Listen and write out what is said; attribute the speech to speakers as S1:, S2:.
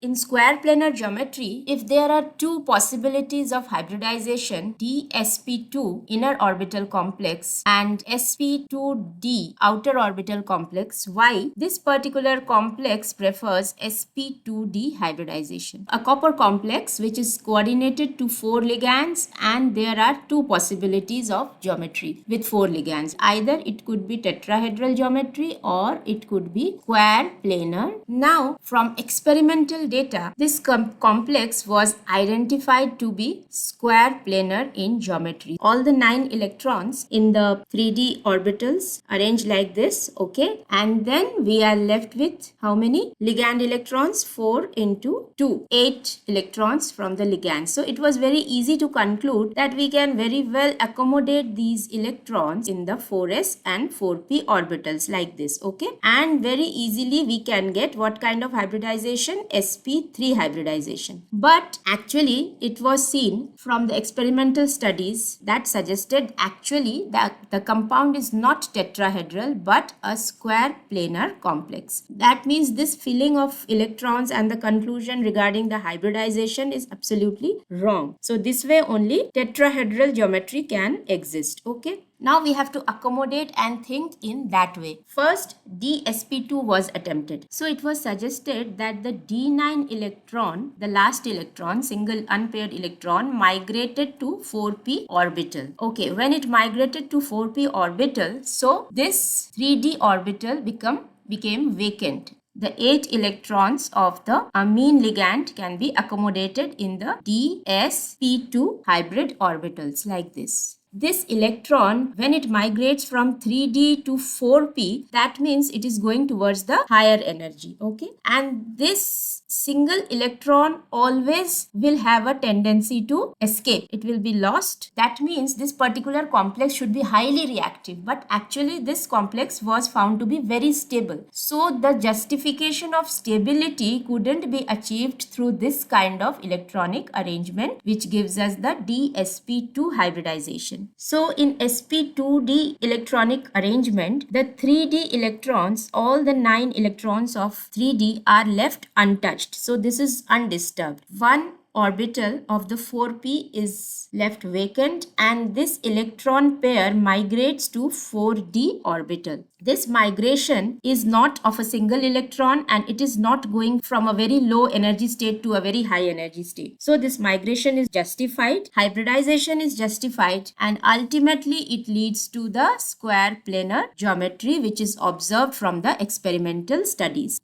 S1: In square planar geometry, if there are two possibilities of hybridization, dsp2 inner orbital complex and sp2d outer orbital complex, why this particular complex prefers sp2d hybridization? A copper complex which is coordinated to 4 ligands, and there are two possibilities of geometry with 4 ligands. Either it could be tetrahedral geometry or it could be square planar. Now, from experimental data, this complex was identified to be square planar in geometry. All the 9 electrons in the 3D orbitals arranged like this, okay? And then we are left with how many ligand electrons? 4 into 2, 8 electrons from the ligand. So it was very easy to conclude that we can very well accommodate these electrons in the 4s and 4p orbitals like this, okay? And very easily we can get what kind of hybridization? sp3 hybridization. But actually it was seen from the experimental studies that suggested actually that the compound is not tetrahedral but a square planar complex. That means this filling of electrons and the conclusion regarding the hybridization is absolutely wrong. So this way only tetrahedral geometry can exist, okay? Now we have to accommodate and think in that way. First, dsp2 was attempted. So it was suggested that the d9 electron, the last electron, single unpaired electron, migrated to 4p orbital. Okay, when it migrated to 4p orbital, so this 3d orbital became vacant. The 8 electrons of the amine ligand can be accommodated in the dsp2 hybrid orbitals like this. This electron, when it migrates from 3D to 4P, that means it is going towards the higher energy, okay? And this single electron always will have a tendency to escape. It will be lost. That means this particular complex should be highly reactive, but actually this complex was found to be very stable. So the justification of stability couldn't be achieved through this kind of electronic arrangement, which gives us the dsp2 hybridization. So in sp2d electronic arrangement, the 3d electrons, all the 9 electrons of 3d are left untouched. So this is undisturbed. One orbital of the 4p is left vacant and this electron pair migrates to 4d orbital. This migration is not of a single electron and it is not going from a very low energy state to a very high energy state. So this migration is justified, hybridization is justified, and ultimately it leads to the square planar geometry which is observed from the experimental studies.